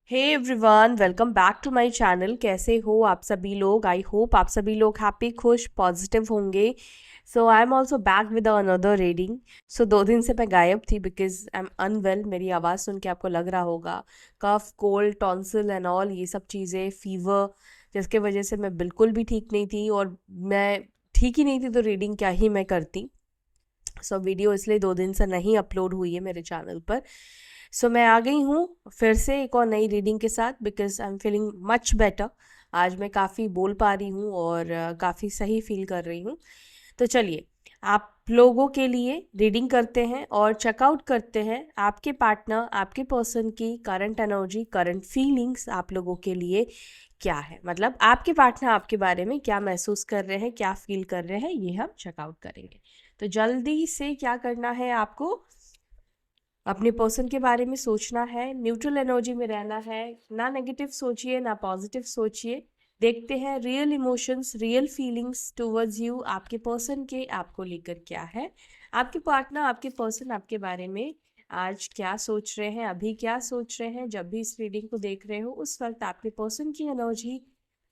Hey everyone, welcome back to my channel. कैसे हो आप सभी लोग? आई होप आप सभी लोग हैप्पी, खुश, पॉजिटिव होंगे। So I am also back with another reading. So 2 दिन से मैं गायब थी बिकॉज आई एम अनवेल। मेरी आवाज़ सुन के आपको लग रहा होगा कफ, कोल्ड, टॉन्सिल एंड ऑल ये सब चीज़ें, फीवर, जिसके वजह से मैं बिल्कुल भी ठीक नहीं थी। और मैं ठीक ही नहीं थी तो रीडिंग क्या ही मैं करती। सो वीडियो इसलिए 2 दिन से नहीं अपलोड हुई है मेरे चैनल पर। सो मैं आ गई हूँ फिर से एक और नई रीडिंग के साथ because I am feeling much better. आज मैं काफ़ी बोल पा रही हूँ और काफ़ी सही फील कर रही हूँ। तो चलिए आप लोगों के लिए रीडिंग करते हैं और चेकआउट करते हैं आपके पार्टनर, आपके पर्सन की करंट एनर्जी, करंट फीलिंग्स आप लोगों के लिए क्या है। मतलब आपके पार्टनर आपके बारे में क्या महसूस कर रहे हैं, क्या फील कर रहे हैं, ये हम चेकआउट करेंगे। तो जल्दी से क्या करना है आपको, अपने पर्सन के बारे में सोचना है, न्यूट्रल एनर्जी में रहना है। ना नेगेटिव सोचिए ना पॉजिटिव सोचिए। देखते हैं real emotions, real feelings towards you, आपके पर्सन के आपको लेकर क्या है। आपके पार्टनर, आपके पर्सन आपके बारे में आज क्या सोच रहे हैं, अभी क्या सोच रहे हैं। जब भी इस रीडिंग को देख रहे हो उस वक्त आपके पर्सन की एनर्जी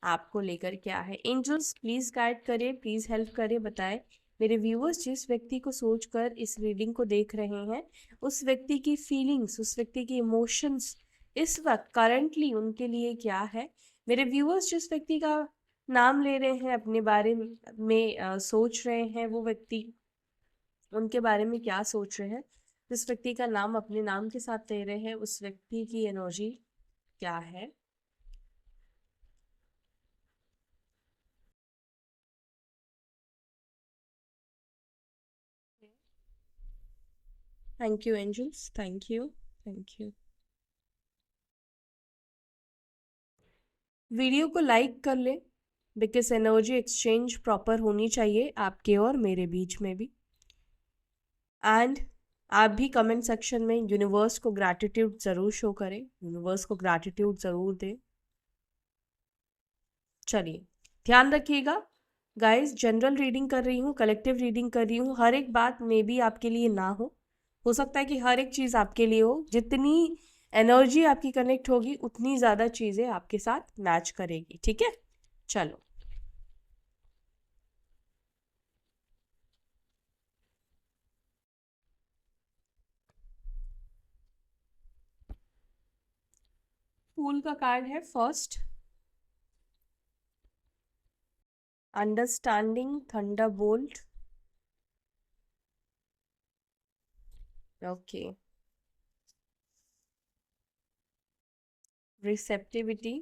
आपको लेकर क्या है। एंजल्स प्लीज़ गाइड करें, प्लीज़ हेल्प करें, बताएं मेरे व्यूअर्स जिस व्यक्ति को सोचकर इस रीडिंग को देख रहे हैं उस व्यक्ति की फीलिंग्स, उस व्यक्ति की इमोशंस इस वक्त करंटली उनके लिए क्या है। मेरे व्यूअर्स जिस व्यक्ति का नाम ले रहे हैं, अपने बारे में सोच रहे हैं, वो व्यक्ति उनके बारे में क्या सोच रहे हैं। जिस व्यक्ति का नाम अपने नाम के साथ ले रहे हैं उस व्यक्ति की एनर्जी क्या है। Thank you angels, thank you, thank you. Video को लाइक कर ले बिकॉज एनर्जी एक्सचेंज प्रॉपर होनी चाहिए आपके और मेरे बीच में भी। एंड आप भी कमेंट सेक्शन में यूनिवर्स को ग्रैटिट्यूड ज़रूर शो करें, यूनिवर्स को ग्रैटिट्यूड ज़रूर दें। चलिए ध्यान रखिएगा गाइस, जनरल रीडिंग कर रही हूँ, कलेक्टिव रीडिंग कर रही हूँ। हर एक बात मे बी आपके लिए ना हो सकता है कि हर एक चीज़ आपके लिए हो। जितनी एनर्जी आपकी कनेक्ट होगी उतनी ज़्यादा चीज़ें आपके साथ मैच करेगी, ठीक है। चलो फूल का कार्ड है first, understanding thunderbolt. Okay, receptivity,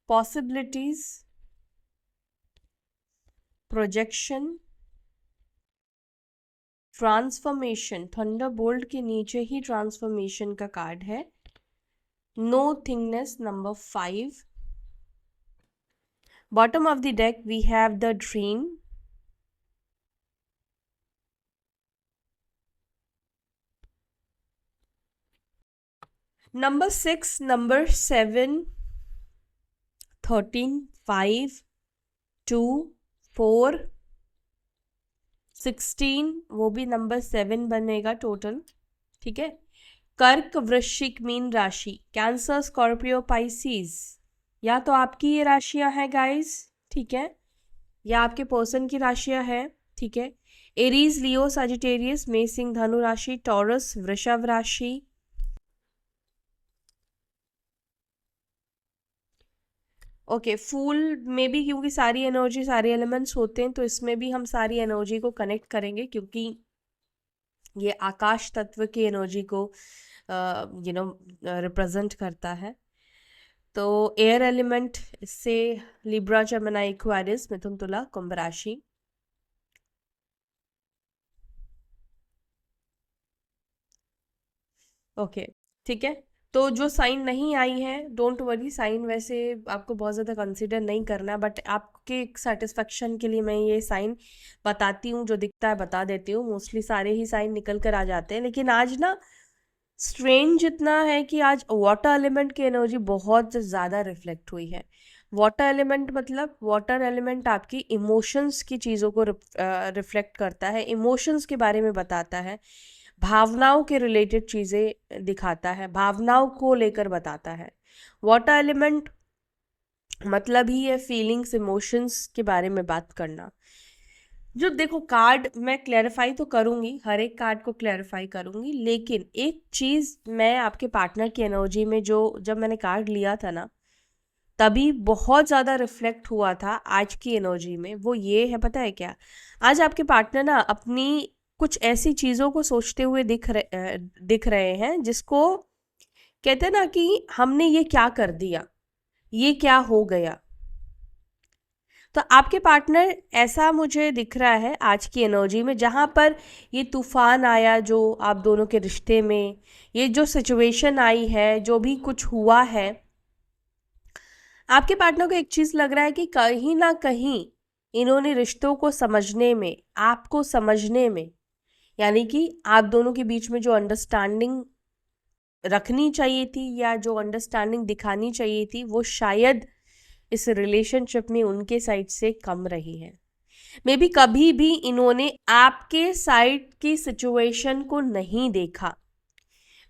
possibilities, projection, transformation. Thunderbolt के नीचे ही ट्रांसफॉर्मेशन का कार्ड है। No thingness number 5। Bottom of the deck we have the dream, number 6, number 7, 13, 5, 2, 4, 16, वो भी नंबर 7 बनेगा टोटल, ठीक है। कर्क, वृश्चिक, मीन राशि, कैंसर, स्कॉर्पियो, पाइसीज। या तो आपकी ये राशियां हैं गाइस, ठीक है, या आपके पर्सन की राशियां हैं, ठीक है। एरीज, लियो, सजिटेरियस, मेष, सिंह, धनु राशि, टॉरस, वृषभ राशि। ओके, फूल में भी क्योंकि सारी एनर्जी, सारे एलिमेंट्स होते हैं तो इसमें भी हम सारी एनर्जी को कनेक्ट करेंगे क्योंकि ये आकाश तत्व की एनर्जी को रिप्रेजेंट करता है। तो एयर एलिमेंट से लिब्रा, जेमिनी, एक्वेरियस, मिथुन, तुला, कुंभ राशि। ओके, ठीक है। तो जो साइन नहीं आई है डोंट वरी, साइन वैसे आपको बहुत ज़्यादा कंसीडर नहीं करना, बट आपके सेटिस्फेक्शन के लिए मैं ये साइन बताती हूँ, जो दिखता है बता देती हूँ। मोस्टली सारे ही साइन निकल कर आ जाते हैं, लेकिन आज ना स्ट्रेंज इतना है कि आज वाटर एलिमेंट की एनर्जी बहुत ज़्यादा रिफ्लेक्ट हुई है। वाटर एलिमेंट मतलब वाटर एलिमेंट आपकी इमोशंस की चीज़ों को रिफ्लेक्ट करता है, इमोशंस के बारे में बताता है। भावनाओं के रिलेटेड चीज़ें दिखाता है, भावनाओं को लेकर बताता है। वाटर एलिमेंट मतलब ही है फीलिंग्स, इमोशंस के बारे में बात करना। जो देखो कार्ड मैं क्लैरिफाई तो करूंगी, हर एक कार्ड को क्लैरिफाई करूंगी, लेकिन एक चीज़ मैं आपके पार्टनर की एनर्जी में जो जब मैंने कार्ड लिया था ना, तभी बहुत ज़्यादा रिफ्लेक्ट हुआ था आज की एनर्जी में, वो ये है पता है क्या? आज आपके पार्टनर ना अपनी कुछ ऐसी चीज़ों को सोचते हुए दिख रहे हैं जिसको कहते हैं ना कि हमने ये क्या कर दिया, ये क्या हो गया। तो आपके पार्टनर ऐसा मुझे दिख रहा है आज की एनर्जी में, जहाँ पर ये तूफान आया जो आप दोनों के रिश्ते में, ये जो सिचुएशन आई है, जो भी कुछ हुआ है, आपके पार्टनर को एक चीज़ लग रहा है कि कहीं ना कहीं इन्होंने रिश्तों को समझने में, आपको समझने में, यानी कि आप दोनों के बीच में जो अंडरस्टैंडिंग रखनी चाहिए थी या जो अंडरस्टैंडिंग दिखानी चाहिए थी, वो शायद इस रिलेशनशिप में उनके साइड से कम रही है। मे बी कभी भी इन्होंने आपके साइड की सिचुएशन को नहीं देखा।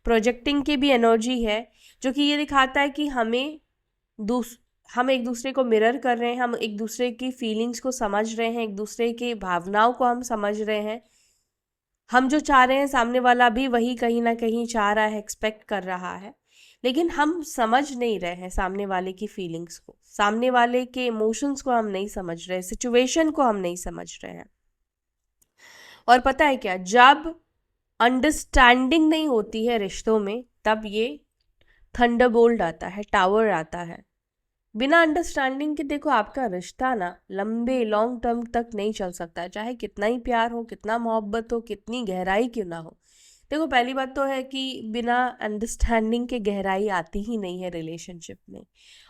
प्रोजेक्टिंग की भी एनर्जी है, जो कि ये दिखाता है कि हम एक दूसरे को मिरर कर रहे हैं, हम एक दूसरे की फीलिंग्स को समझ रहे हैं, एक दूसरे की भावनाओं को हम समझ रहे हैं। हम जो चाह रहे हैं सामने वाला भी वही कहीं ना कहीं चाह रहा है, एक्सपेक्ट कर रहा है, लेकिन हम समझ नहीं रहे हैं सामने वाले की फीलिंग्स को, सामने वाले के इमोशंस को हम नहीं समझ रहे, सिचुएशन को हम नहीं समझ रहे हैं। और पता है क्या, जब अंडरस्टैंडिंग नहीं होती है रिश्तों में, तब ये थंडरबोल्ट आता है, टावर आता है। बिना अंडरस्टैंडिंग के देखो आपका रिश्ता ना लंबे लॉन्ग टर्म तक नहीं चल सकता, चाहे कितना ही प्यार हो, कितना मोहब्बत हो, कितनी गहराई क्यों ना हो। देखो पहली बात तो है कि बिना अंडरस्टैंडिंग के गहराई आती ही नहीं है रिलेशनशिप में।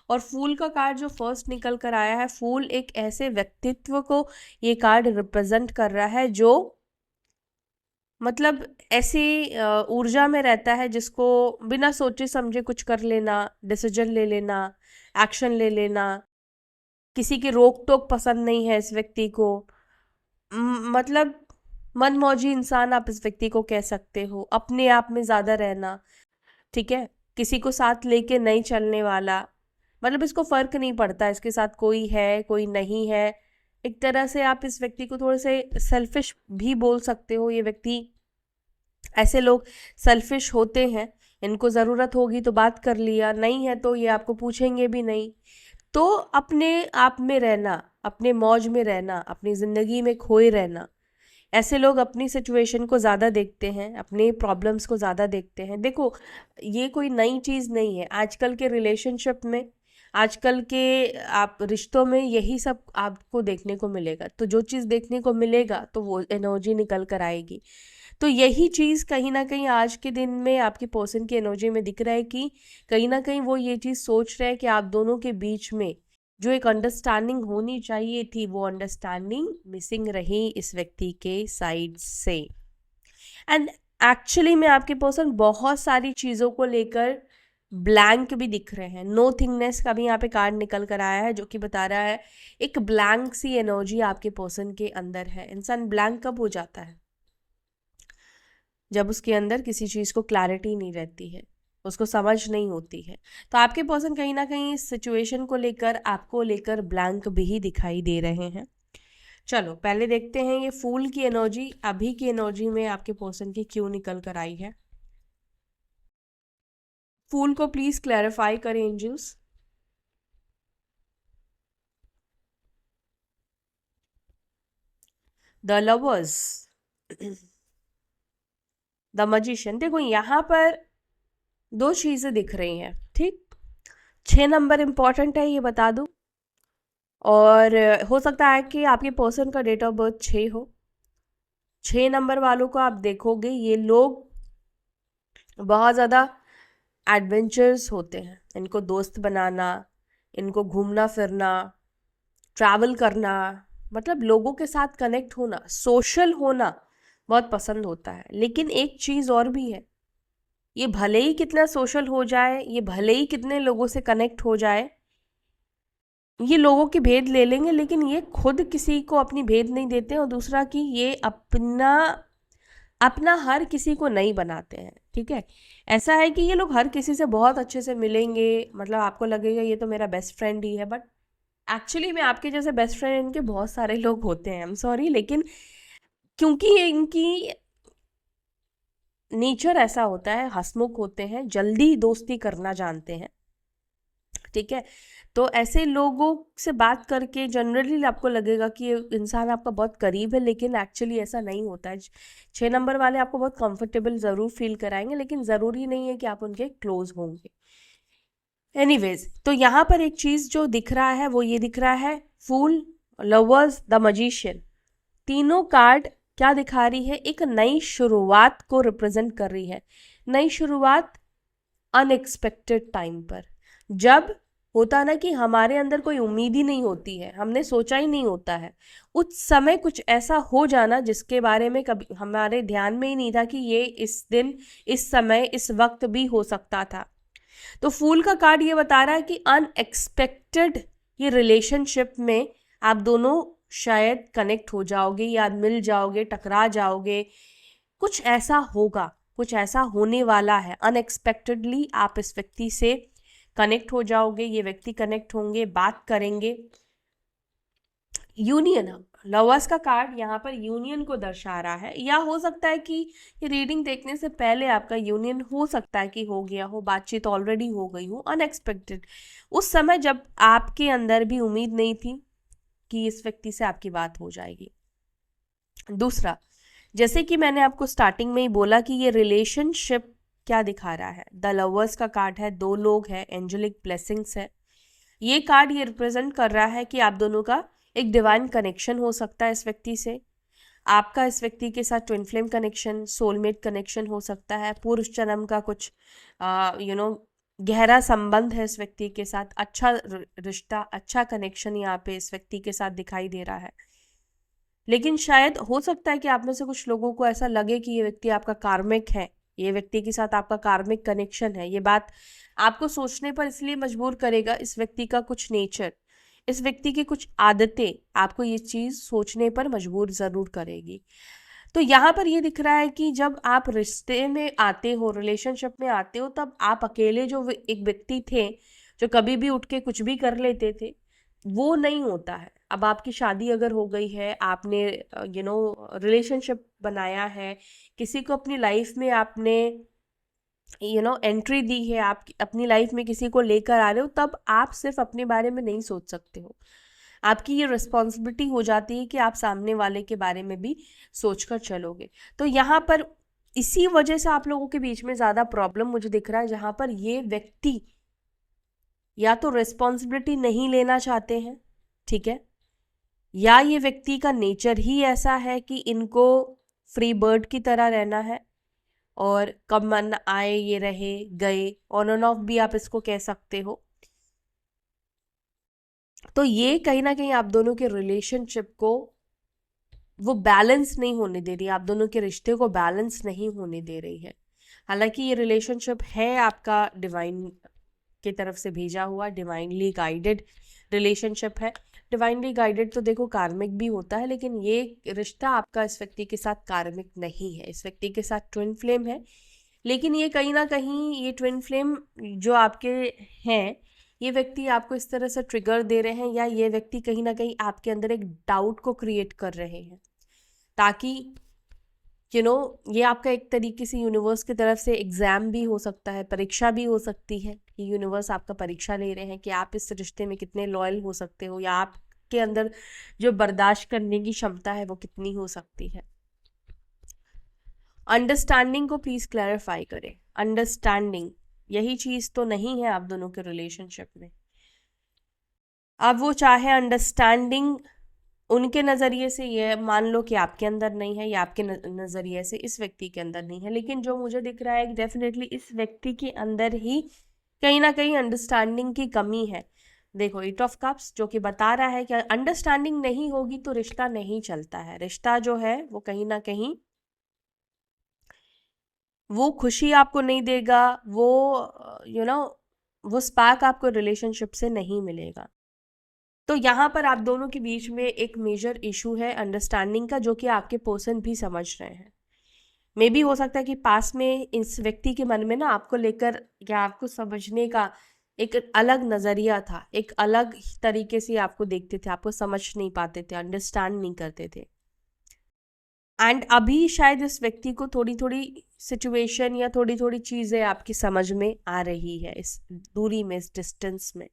और फूल का कार्ड जो फर्स्ट निकल कर आया है, फूल एक ऐसे व्यक्तित्व को ये कार्ड रिप्रेजेंट कर रहा है जो मतलब ऐसी ऊर्जा में रहता है जिसको बिना सोचे समझे कुछ कर लेना, डिसीजन ले लेना, एक्शन ले लेना, किसी की रोक टोक पसंद नहीं है इस व्यक्ति को। मतलब मनमौजी इंसान आप इस व्यक्ति को कह सकते हो, अपने आप में ज़्यादा रहना, ठीक है, किसी को साथ लेके नहीं चलने वाला, मतलब इसको फर्क नहीं पड़ता इसके साथ कोई है कोई नहीं है। एक तरह से आप इस व्यक्ति को थोड़े से सेल्फिश भी बोल सकते हो। ये व्यक्ति, ऐसे लोग सेल्फिश होते हैं, इनको ज़रूरत होगी तो बात कर लिया, नहीं है तो ये आपको पूछेंगे भी नहीं। तो अपने आप में रहना, अपने मौज में रहना, अपनी ज़िंदगी में खोए रहना, ऐसे लोग अपनी सिचुएशन को ज़्यादा देखते हैं, अपने प्रॉब्लम्स को ज़्यादा देखते हैं। देखो ये कोई नई चीज़ नहीं है, आजकल के रिलेशनशिप में, आजकल के आप रिश्तों में यही सब आपको देखने को मिलेगा। तो जो चीज़ देखने को मिलेगा तो वो एनर्जी निकल कर आएगी। तो यही चीज़ कहीं ना कहीं आज के दिन में आपकी पर्सन की एनर्जी में दिख रहा है कि कहीं ना कहीं वो ये चीज़ सोच रहे हैं कि आप दोनों के बीच में जो एक अंडरस्टैंडिंग होनी चाहिए थी, वो अंडरस्टैंडिंग मिसिंग रही इस व्यक्ति के साइड से। एंड एक्चुअली में आपके पर्सन बहुत सारी चीज़ों को लेकर ब्लैंक भी दिख रहे हैं। नो थिंगनेस का भी यहाँ पे कार्ड निकल कर आया है, जो कि बता रहा है एक ब्लैंक सी एनर्जी आपके पर्सन के अंदर है। इंसान ब्लैंक कब हो जाता है? जब उसके अंदर किसी चीज़ को क्लैरिटी नहीं रहती है, उसको समझ नहीं होती है। तो आपके पर्सन कहीं ना कहीं इस सिचुएशन को लेकर, आपको लेकर ब्लैंक भी दिखाई दे रहे हैं। चलो पहले देखते हैं ये फूल की एनर्जी अभी की एनर्जी में आपके पर्सन की क्यों निकल कर आई है। फूल को प्लीज क्लैरिफाई करें angels. The lovers, the magician. देखो यहाँ पर दो चीज़ें दिख रही हैं, ठीक। 6 नंबर इंपॉर्टेंट है, ये बता दूं। और हो सकता है कि आपके पर्सन का डेट ऑफ बर्थ 6 हो। 6 नंबर वालों को आप देखोगे, ये लोग बहुत ज़्यादा एडवेंचर्स होते हैं। इनको दोस्त बनाना, इनको घूमना फिरना, ट्रैवल करना, मतलब लोगों के साथ कनेक्ट होना, सोशल होना बहुत पसंद होता है। लेकिन एक चीज़ और भी है, ये भले ही कितना सोशल हो जाए, ये भले ही कितने लोगों से कनेक्ट हो जाए, ये लोगों के भेद ले लेंगे, लेकिन ये खुद किसी को अपनी भेद नहीं देते। और दूसरा कि ये अपना अपना हर किसी को नहीं बनाते हैं, ठीक है। ऐसा है कि ये लोग हर किसी से बहुत अच्छे से मिलेंगे, मतलब आपको लगेगा ये तो मेरा बेस्ट फ्रेंड ही है, बट एक्चुअली में आपके जैसे बेस्ट फ्रेंड इनके बहुत सारे लोग होते हैं, आई एम सॉरी, लेकिन क्योंकि ये इनकी नेचर ऐसा होता है, हंसमुख होते हैं, जल्दी दोस्ती करना जानते हैं, ठीक है। तो ऐसे लोगों से बात करके जनरली आपको लगेगा कि ये इंसान आपका बहुत करीब है, लेकिन एक्चुअली ऐसा नहीं होता है। 6 नंबर वाले आपको बहुत कंफर्टेबल ज़रूर फील कराएंगे, लेकिन ज़रूरी नहीं है कि आप उनके क्लोज होंगे। एनीवेज, तो यहाँ पर एक चीज़ जो दिख रहा है वो ये दिख रहा है, फूल, लवर्स, द मजिशियन। तीनों कार्ड क्या दिखा रही है? एक नई शुरुआत को रिप्रेजेंट कर रही है। नई शुरुआत अनएक्सपेक्टेड टाइम पर, जब होता ना कि हमारे अंदर कोई उम्मीद ही नहीं होती है, हमने सोचा ही नहीं होता है, उस समय कुछ ऐसा हो जाना जिसके बारे में कभी हमारे ध्यान में ही नहीं था कि ये इस दिन, इस समय, इस वक्त भी हो सकता था। तो फूल का कार्ड ये बता रहा है कि अनएक्सपेक्टेड ये रिलेशनशिप में आप दोनों शायद कनेक्ट हो जाओगे या मिल जाओगे, टकरा जाओगे, कुछ ऐसा होगा, कुछ ऐसा होने वाला है। अनएक्सपेक्टेडली आप इस व्यक्ति से कनेक्ट हो जाओगे, ये व्यक्ति कनेक्ट होंगे, बात करेंगे। यूनियन, लवर्स का कार्ड यहाँ पर यूनियन को दर्शा रहा है, या हो सकता है कि ये रीडिंग देखने से पहले आपका यूनियन हो सकता है कि हो गया हो, बातचीत ऑलरेडी हो गई हो, अनएक्सपेक्टेड, उस समय जब आपके अंदर भी उम्मीद नहीं थी कि इस व्यक्ति से आपकी बात हो जाएगी। दूसरा, जैसे कि मैंने आपको स्टार्टिंग में ही बोला कि ये रिलेशनशिप क्या दिखा रहा है, द लवर्स का कार्ड है, 2 लोग हैं, एंजेलिक ब्लेसिंग्स है। ये कार्ड ये रिप्रेजेंट कर रहा है कि आप दोनों का एक डिवाइन कनेक्शन हो सकता है इस व्यक्ति से, आपका इस व्यक्ति के साथ twin flame connection, soulmate connection हो सकता है, पूर्व जन्म का कुछ गहरा संबंध है इस व्यक्ति के साथ, अच्छा रिश्ता, अच्छा कनेक्शन यहाँ पे इस व्यक्ति के साथ दिखाई दे रहा है। लेकिन शायद हो सकता है कि आप में से कुछ लोगों को ऐसा लगे कि ये व्यक्ति आपका कार्मिक है, ये व्यक्ति के साथ आपका कार्मिक कनेक्शन है। ये बात आपको सोचने पर इसलिए मजबूर करेगा, इस व्यक्ति का कुछ नेचर, इस व्यक्ति की कुछ आदतें आपको ये चीज़ सोचने पर मजबूर ज़रूर करेगी। तो यहाँ पर ये दिख रहा है कि जब आप रिश्ते में आते हो, रिलेशनशिप में आते हो, तब आप अकेले जो एक व्यक्ति थे जो कभी भी उठ के कुछ भी कर लेते थे, वो नहीं होता है। अब आपकी शादी अगर हो गई है, आपने रिलेशनशिप बनाया है, किसी को अपनी लाइफ में आपने एंट्री दी है, आप अपनी लाइफ में किसी को लेकर आ रहे हो, तब आप सिर्फ अपने बारे में नहीं सोच सकते हो। आपकी ये रिस्पॉन्सिबिलिटी हो जाती है कि आप सामने वाले के बारे में भी सोचकर चलोगे। तो यहाँ पर इसी वजह से आप लोगों के बीच में ज़्यादा प्रॉब्लम मुझे दिख रहा है, जहाँ पर ये व्यक्ति या तो रिस्पॉन्सिबिलिटी नहीं लेना चाहते हैं, ठीक है, या ये व्यक्ति का नेचर ही ऐसा है कि इनको फ्री बर्ड की तरह रहना है, और कब मन आए ये रहे गए, ऑन एंड ऑफ भी आप इसको कह सकते हो। तो ये कहीं ना कहीं आप दोनों के रिलेशनशिप को वो बैलेंस नहीं होने दे रही, आप दोनों के रिश्ते को बैलेंस नहीं होने दे रही है। हालांकि ये रिलेशनशिप है आपका डिवाइन की तरफ से भेजा हुआ, डिवाइनली गाइडेड रिलेशनशिप है। डिवाइनली गाइडेड तो देखो कार्मिक भी होता है, लेकिन ये रिश्ता आपका इस व्यक्ति के साथ कार्मिक नहीं है, इस व्यक्ति के साथ ट्विन फ्लेम है। लेकिन ये कहीं ना कहीं ये ट्विन फ्लेम जो आपके हैं, ये व्यक्ति आपको इस तरह से ट्रिगर दे रहे हैं, या ये व्यक्ति कहीं ना कहीं आपके अंदर एक डाउट को क्रिएट कर रहे हैं, ताकि ये आपका एक तरीके से यूनिवर्स की तरफ से एग्जाम भी हो सकता है, परीक्षा भी हो सकती है कि यूनिवर्स आपका परीक्षा ले रहे हैं कि आप इस रिश्ते में कितने लॉयल हो सकते हो, या आपके अंदर जो बर्दाश्त करने की क्षमता है वो कितनी हो सकती है। अंडरस्टैंडिंग को प्लीज क्लैरिफाई करें। अंडरस्टैंडिंग यही चीज तो नहीं है आप दोनों के रिलेशनशिप में। अब वो चाहे अंडरस्टैंडिंग उनके नज़रिए से ये मान लो कि आपके अंदर नहीं है, या आपके नज़रिए से इस व्यक्ति के अंदर नहीं है, लेकिन जो मुझे दिख रहा है डेफिनेटली इस व्यक्ति के अंदर ही कहीं ना कहीं अंडरस्टैंडिंग की कमी है। देखो, 8 ऑफ कप्स जो कि बता रहा है कि अंडरस्टैंडिंग नहीं होगी तो रिश्ता नहीं चलता है। रिश्ता जो है वो कहीं ना कहीं वो खुशी आपको नहीं देगा, वो वो स्पार्क आपको रिलेशनशिप से नहीं मिलेगा। तो यहाँ पर आप दोनों के बीच में एक मेजर इशू है अंडरस्टैंडिंग का, जो कि आपके पर्सन भी समझ रहे हैं। मे भी हो सकता है कि पास में इस व्यक्ति के मन में ना आपको लेकर या आपको समझने का एक अलग नज़रिया था, एक अलग तरीके से आपको देखते थे, आपको समझ नहीं पाते थे, अंडरस्टैंड नहीं करते थे। एंड अभी शायद इस व्यक्ति को थोड़ी थोड़ी सिचुएशन या थोड़ी थोड़ी चीज़ें आपकी समझ में आ रही है इस दूरी में, इस डिस्टेंस में।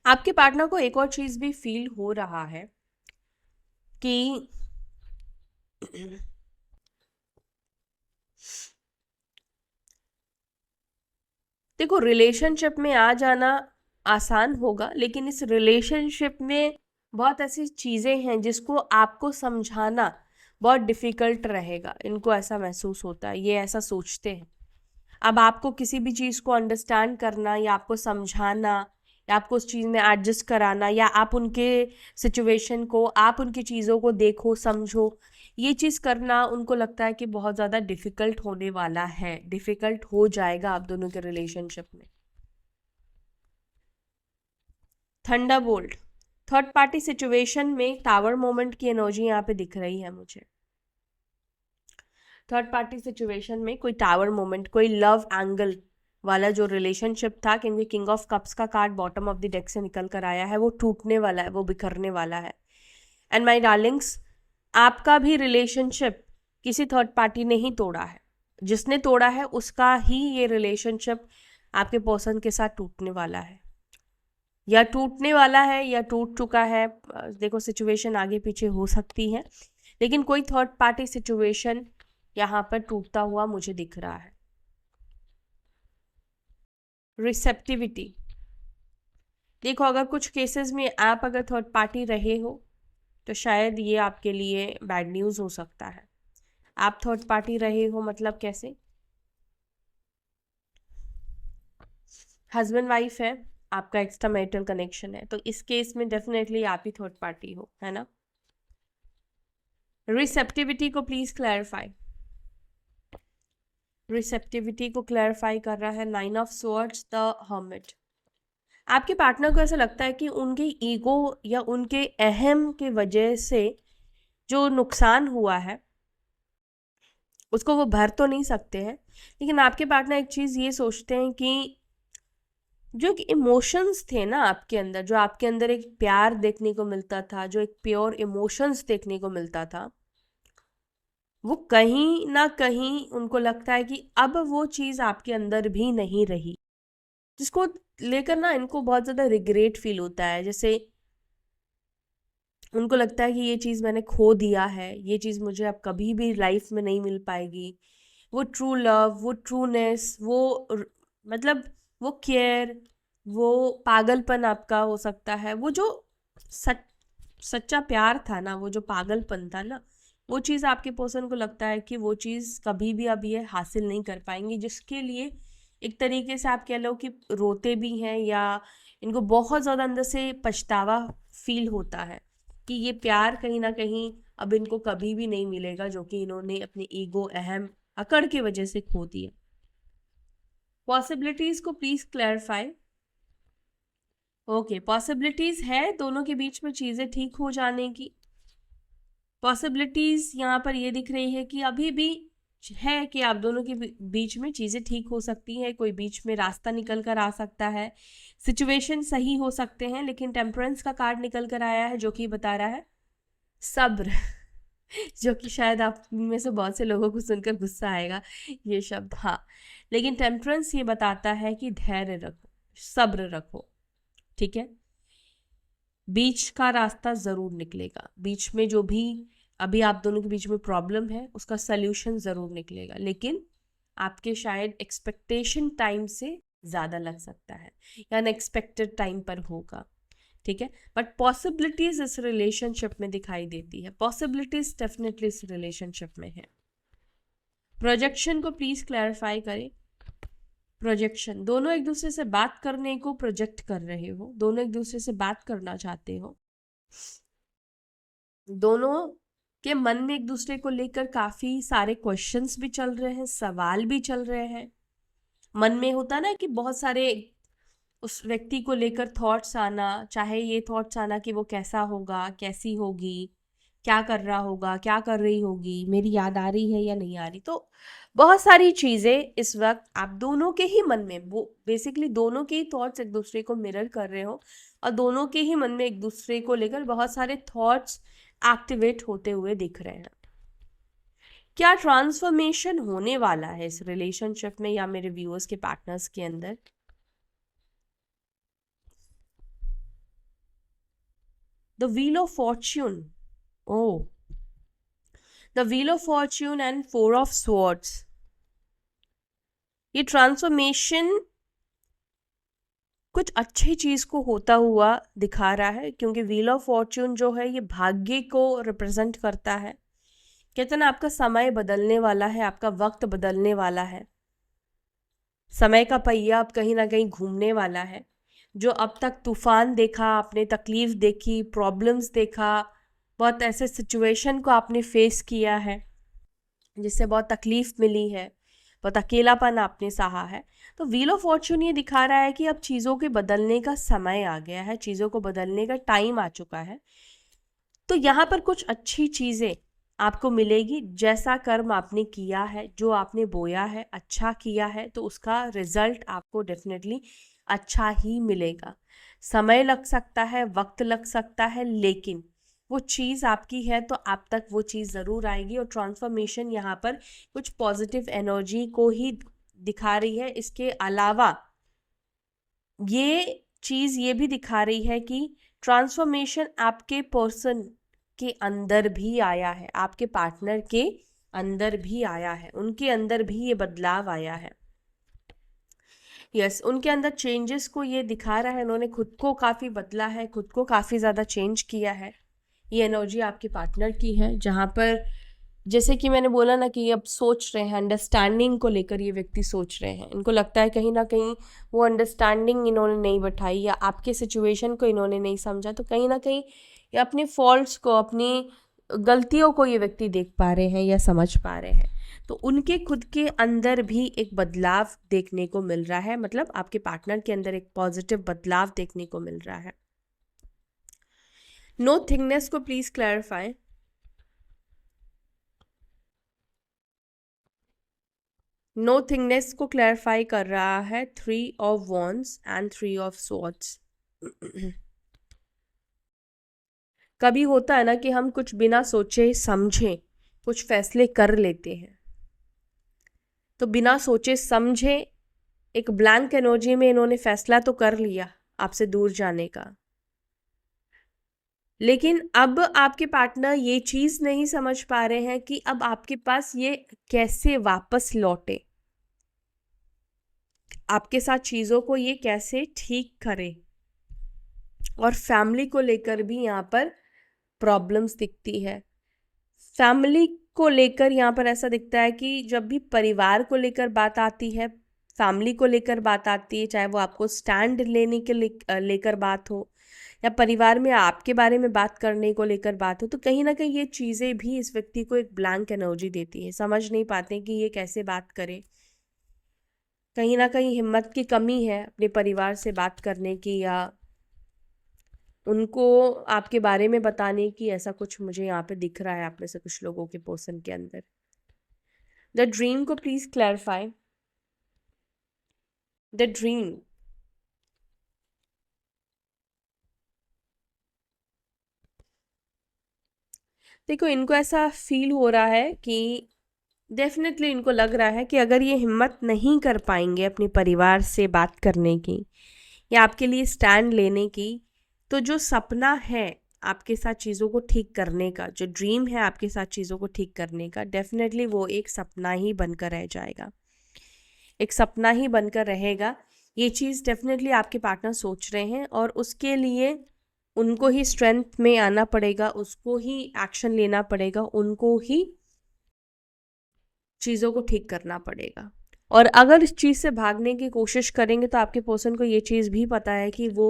आपके पार्टनर को एक और चीज़ भी फील हो रहा है कि देखो, रिलेशनशिप में आ जाना आसान होगा, लेकिन इस रिलेशनशिप में बहुत ऐसी चीज़ें हैं जिसको आपको समझाना बहुत डिफ़िकल्ट रहेगा। इनको ऐसा महसूस होता है, ये ऐसा सोचते हैं। अब आपको किसी भी चीज़ को अंडरस्टैंड करना या आपको समझाना या आपको उस चीज़ में एडजस्ट कराना या आप उनके सिचुएशन को, आप उनकी चीज़ों को देखो, समझो, ये चीज़ करना उनको लगता है कि बहुत ज़्यादा डिफ़िकल्ट होने वाला है, डिफ़िकल्ट हो जाएगा आप दोनों के रिलेशनशिप में। थंडरबोल्ट, थर्ड पार्टी सिचुएशन में टावर मोमेंट की एनर्जी यहाँ पे दिख रही है मुझे। थर्ड पार्टी सिचुएशन में कोई टावर मोमेंट, कोई लव एंगल वाला जो रिलेशनशिप था, क्योंकि किंग ऑफ कप्स का card bottom of the deck से निकल कर आया है, वो टूटने वाला है, वो बिखरने वाला है। एंड माय डार्लिंग्स, आपका भी रिलेशनशिप किसी थर्ड पार्टी ने ही तोड़ा है। जिसने तोड़ा है उसका ही ये रिलेशनशिप आपके पर्सन के साथ टूटने वाला है, या टूटने वाला है या टूट चुका है। देखो, सिचुएशन आगे पीछे हो सकती है, लेकिन कोई थर्ड पार्टी सिचुएशन यहाँ पर टूटता हुआ मुझे दिख रहा है। रिसेप्टिविटी, देखो, अगर कुछ केसेस में आप अगर थर्ड पार्टी रहे हो तो शायद ये आपके लिए बैड न्यूज़ हो सकता है। आप थर्ड पार्टी रहे हो मतलब कैसे? हस्बैंड वाइफ है, आपका एक्स्ट्रा मैरिटल कनेक्शन है, तो इस केस में डेफिनेटली आप ही थर्ड पार्टी हो, है ना? रिसेप्टिविटी को प्लीज क्लैरिफाई। रिसेप्टिविटी को क्लैरिफाई कर रहा है nine of swords, the hermit. आपके पार्टनर को ऐसा लगता है कि उनके ईगो या उनके अहम के वजह से जो नुकसान हुआ है उसको वो भर तो नहीं सकते हैं, लेकिन आपके पार्टनर एक चीज़ ये सोचते हैं कि जो इमोशंस थे ना आपके अंदर, जो आपके अंदर एक प्यार देखने को मिलता था, जो एक प्योर इमोशंस देखने को मिलता था, वो कहीं ना कहीं उनको लगता है कि अब वो चीज़ आपके अंदर भी नहीं रही, जिसको लेकर ना इनको बहुत ज़्यादा रिग्रेट फील होता है। जैसे उनको लगता है कि ये चीज़ मैंने खो दिया है, ये चीज़ मुझे अब कभी भी लाइफ में नहीं मिल पाएगी। वो ट्रू लव, वो ट्रूनेस, मतलब वो केयर, वो पागलपन आपका हो सकता है, वो जो सच सच्चा प्यार था ना, वो जो पागलपन था ना, वो चीज़ आपके पर्सन को लगता है कि वो चीज़ कभी भी अब ये हासिल नहीं कर पाएंगी, जिसके लिए एक तरीके से आप कह लो कि रोते भी हैं या इनको बहुत ज़्यादा अंदर से पछतावा फील होता है कि ये प्यार कहीं ना कहीं अब इनको कभी भी नहीं मिलेगा, जो कि इन्होंने अपने ईगो, अहम, अकड़ की वजह से खो दिया। पॉसिबिलिटीज को प्लीज क्लैरिफाई। ओके, पॉसिबिलिटीज है दोनों के बीच में चीजें ठीक हो जाने की। पॉसिबिलिटीज यहाँ पर ये दिख रही है कि अभी भी है कि आप दोनों के बीच में चीजें ठीक हो सकती हैं, कोई बीच में रास्ता निकल कर आ सकता है, सिचुएशन सही हो सकते हैं। लेकिन टेम्परेंस का कार्ड निकल कर आया है जो कि बता रहा है सब्र जो कि शायद आप में से बहुत से लोगों को सुनकर गुस्सा आएगा ये शब्द, हाँ, लेकिन टेम्परेंस ये बताता है कि धैर्य रखो, सब्र रखो, ठीक है? बीच का रास्ता ज़रूर निकलेगा, बीच में जो भी अभी आप दोनों के बीच में प्रॉब्लम है उसका सल्यूशन ज़रूर निकलेगा, लेकिन आपके शायद एक्सपेक्टेशन टाइम से ज़्यादा लग सकता है या अनएक्सपेक्टेड टाइम पर होगा, ठीक है? बट पॉसिबिलिटीज इस रिलेशनशिप में दिखाई देती है, पॉसिबिलिटीज डेफिनेटली इस रिलेशनशिप में है। प्रोजेक्शन को प्लीज क्लैरिफाई करें। प्रोजेक्शन, दोनों एक दूसरे से बात करने को प्रोजेक्ट कर रहे हो, दोनों एक दूसरे से बात करना चाहते हो, दोनों के मन में एक दूसरे को लेकर काफी सारे क्वेश्चंस भी चल रहे हैं, सवाल भी चल रहे हैं। मन में होता ना कि बहुत सारे उस व्यक्ति को लेकर थॉट्स आना, चाहे ये थॉट्स आना कि वो कैसा होगा, कैसी होगी, क्या कर रहा होगा, क्या कर रही होगी, मेरी याद आ रही है या नहीं आ रही। तो बहुत सारी चीज़ें इस वक्त आप दोनों के ही मन में, वो बेसिकली दोनों के ही थॉट्स एक दूसरे को मिरर कर रहे हो और दोनों के ही मन में एक दूसरे को लेकर बहुत सारे थॉट्स एक्टिवेट होते हुए दिख रहे हैं। क्या ट्रांसफॉर्मेशन होने वाला है इस रिलेशनशिप में या मेरे व्यूअर्स के पार्टनर्स के अंदर? The wheel of fortune, oh, the wheel of fortune and four of swords. ये ट्रांसफॉर्मेशन कुछ अच्छी चीज को होता हुआ दिखा रहा है, क्योंकि व्हील ऑफ फॉर्च्यून जो है ये भाग्य को रिप्रेजेंट करता है। कहते ना, आपका समय बदलने वाला है, आपका वक्त बदलने वाला है, समय का पहिया अब कहीं ना कहीं घूमने वाला है। जो अब तक तूफान देखा आपने, तकलीफ देखी, प्रॉब्लम्स देखा, बहुत ऐसे सिचुएशन को आपने फेस किया है जिससे बहुत तकलीफ मिली है, बहुत अकेलापन आपने सहा है, तो व्हील ऑफ फॉर्च्यून ये दिखा रहा है कि अब चीज़ों के बदलने का समय आ गया है, चीज़ों को बदलने का टाइम आ चुका है। तो यहाँ पर कुछ अच्छी चीज़ें आपको मिलेगी। जैसा कर्म आपने किया है, जो आपने बोया है, अच्छा किया है, तो उसका रिजल्ट आपको डेफिनेटली अच्छा ही मिलेगा। समय लग सकता है, वक्त लग सकता है, लेकिन वो चीज़ आपकी है तो आप तक वो चीज़ ज़रूर आएगी। और ट्रांसफॉर्मेशन यहाँ पर कुछ पॉजिटिव एनर्जी को ही दिखा रही है। इसके अलावा ये चीज़ ये भी दिखा रही है कि ट्रांसफॉर्मेशन आपके पर्सन के अंदर भी आया है, आपके पार्टनर के अंदर भी आया है, उनके अंदर भी ये बदलाव आया है। यस, उनके अंदर चेंजेस को ये दिखा रहा है, उन्होंने खुद को काफ़ी बदला है, खुद को काफ़ी ज़्यादा चेंज किया है। ये एनर्जी आपके पार्टनर की है, जहाँ पर जैसे कि मैंने बोला ना कि अब सोच रहे हैं, अंडरस्टैंडिंग को लेकर ये व्यक्ति सोच रहे हैं। इनको लगता है कहीं ना कहीं वो अंडरस्टैंडिंग इन्होंने नहीं बैठाई या आपके सिचुएशन को इन्होंने नहीं समझा, तो कहीं ना कहीं ये अपने फॉल्ट्स को, अपनी गलतियों को ये व्यक्ति देख पा रहे हैं या समझ पा रहे हैं। तो उनके खुद के अंदर भी एक बदलाव देखने को मिल रहा है, मतलब आपके पार्टनर के अंदर एक पॉजिटिव बदलाव देखने को मिल रहा है। नो थिंगनेस को प्लीज क्लैरिफाई। नो थिंगनेस को क्लैरिफाई कर रहा है 3 of wands and 3 of swords. कभी होता है ना कि हम कुछ बिना सोचे समझे कुछ फैसले कर लेते हैं, तो बिना सोचे समझे एक ब्लैंक एनर्जी में इन्होंने फैसला तो कर लिया आपसे दूर जाने का, लेकिन अब आपके पार्टनर ये चीज़ नहीं समझ पा रहे हैं कि अब आपके पास ये कैसे वापस लौटे, आपके साथ चीज़ों को ये कैसे ठीक करे। और फैमिली को लेकर भी यहाँ पर प्रॉब्लम्स दिखती है। फैमिली को लेकर यहाँ पर ऐसा दिखता है कि जब भी परिवार को लेकर बात आती है, फैमिली को लेकर बात आती है, चाहे वो आपको स्टैंड लेने के लेकर बात हो या परिवार में आपके बारे में बात करने को लेकर बात हो, तो कहीं ना कहीं ये चीज़ें भी इस व्यक्ति को एक ब्लैंक एनर्जी देती है। समझ नहीं पाते कि ये कैसे बात करे, कहीं ना कहीं हिम्मत की कमी है अपने परिवार से बात करने की या उनको आपके बारे में बताने की। ऐसा कुछ मुझे यहाँ पे दिख रहा है आप में से कुछ लोगों के पर्सन के अंदर। द ड्रीम को प्लीज क्लैरिफाई। द ड्रीम, देखो इनको ऐसा फील हो रहा है कि डेफिनेटली इनको लग रहा है कि अगर ये हिम्मत नहीं कर पाएंगे अपने परिवार से बात करने की या आपके लिए स्टैंड लेने की, तो जो सपना है आपके साथ चीज़ों को ठीक करने का, जो ड्रीम है आपके साथ चीज़ों को ठीक करने का, डेफिनेटली वो एक सपना ही बनकर रह जाएगा, एक सपना ही बनकर रहेगा। ये चीज़ डेफिनेटली आपके पार्टनर सोच रहे हैं और उसके लिए उनको ही स्ट्रेंथ में आना पड़ेगा, उसको ही एक्शन लेना पड़ेगा, उनको ही चीज़ों को ठीक करना पड़ेगा। और अगर इस चीज़ से भागने की कोशिश करेंगे तो आपके पर्सन को ये चीज़ भी पता है कि वो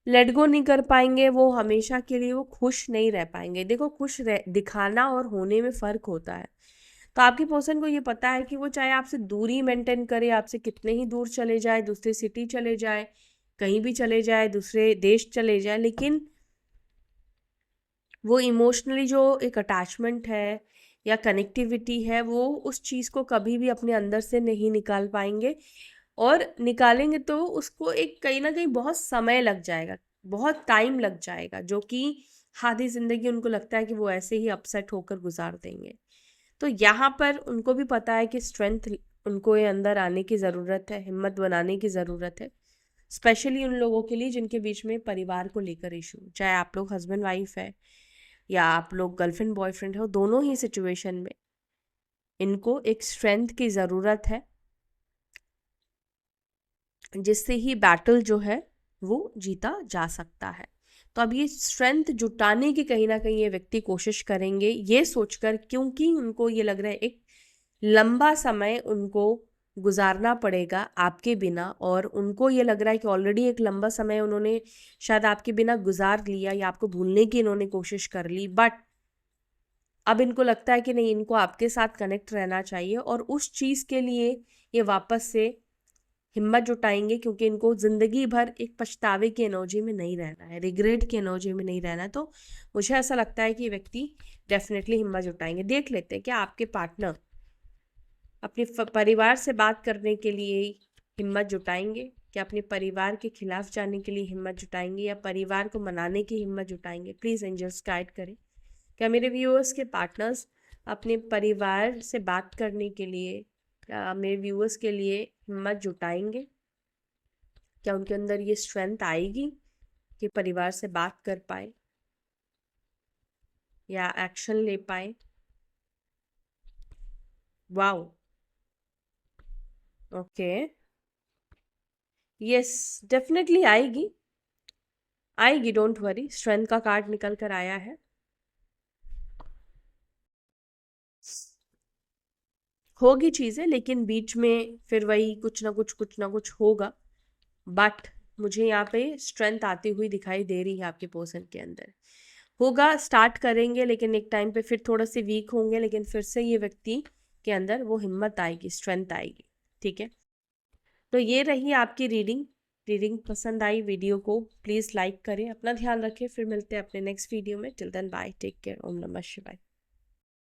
लेट गो नहीं कर पाएंगे, वो हमेशा के लिए वो खुश नहीं रह पाएंगे। देखो, खुश रह दिखाना और होने में फ़र्क होता है। तो आपके पर्सन को ये पता है कि वो चाहे आपसे दूरी मेंटेन करे, आपसे कितने ही दूर चले जाए, दूसरी सिटी चले जाए, कहीं भी चले जाए, दूसरे देश चले जाए, लेकिन वो इमोशनली जो एक अटैचमेंट है या कनेक्टिविटी है, वो उस चीज़ को कभी भी अपने अंदर से नहीं निकाल पाएंगे, और निकालेंगे तो उसको एक कहीं ना कहीं बहुत समय लग जाएगा, बहुत टाइम लग जाएगा, जो कि आधी जिंदगी उनको लगता है कि वो ऐसे ही अपसेट होकर गुजार देंगे। तो यहाँ पर उनको भी पता है कि स्ट्रेंथ उनको ये अंदर आने की ज़रूरत है, हिम्मत बनाने की ज़रूरत है, स्पेशली उन लोगों के लिए जिनके बीच में परिवार को लेकर इशू, चाहे आप लोग हस्बैंड वाइफ है या आप लोग गर्लफ्रेंड बॉयफ्रेंड हो, दोनों ही सिचुएशन में इनको एक स्ट्रेंथ की ज़रूरत है, जिससे ही बैटल जो है वो जीता जा सकता है। तो अब ये स्ट्रेंथ जुटाने की कहीं ना कहीं ये व्यक्ति कोशिश करेंगे, ये सोचकर, क्योंकि उनको ये लग रहा है एक लंबा समय उनको गुजारना पड़ेगा आपके बिना, और उनको ये लग रहा है कि ऑलरेडी एक लंबा समय उन्होंने शायद आपके बिना गुजार लिया या आपको भूलने की इन्होंने कोशिश कर ली, बट अब इनको लगता है कि नहीं, इनको आपके साथ कनेक्ट रहना चाहिए, और उस चीज़ के लिए ये वापस से हिम्मत जुटाएंगे, क्योंकि इनको जिंदगी भर एक पछतावे की एनर्जी में नहीं रहना है, रिग्रेट की एनर्जी में नहीं रहना है। तो मुझे ऐसा लगता है कि ये व्यक्ति डेफिनेटली हिम्मत जुटाएंगे। देख लेते हैं क्या आपके पार्टनर अपने परिवार से बात करने के लिए हिम्मत जुटाएंगे, क्या अपने परिवार के खिलाफ जाने के लिए हिम्मत जुटाएंगे, या परिवार को मनाने की हिम्मत जुटाएंगे। प्लीज़ एंजल्स गाइड करें, क्या मेरे व्यूअर्स के पार्टनर्स अपने परिवार से बात करने के लिए, क्या मेरे व्यूअर्स के लिए हिम्मत जुटाएंगे, क्या उनके अंदर ये स्ट्रेंथ आएगी कि परिवार से बात कर पाए या एक्शन ले पाए। वाओ, ओके, यस, डेफिनेटली आएगी, आएगी, डोंट वरी। स्ट्रेंथ का कार्ड निकल कर आया है। होगी चीज़ें, लेकिन बीच में फिर वही कुछ ना कुछ होगा, बट मुझे यहाँ पे स्ट्रेंथ आती हुई दिखाई दे रही है आपके पर्सन के अंदर। होगा, स्टार्ट करेंगे, लेकिन एक टाइम पे फिर थोड़ा से वीक होंगे, लेकिन फिर से ये व्यक्ति के अंदर वो हिम्मत आएगी, स्ट्रेंथ आएगी। ठीक है, तो ये रही आपकी रीडिंग। रीडिंग पसंद आई वीडियो को प्लीज़ लाइक करें, अपना ध्यान रखें, फिर मिलते हैं अपने नेक्स्ट वीडियो में। Till then bye, take care, ओम नमः शिवाय।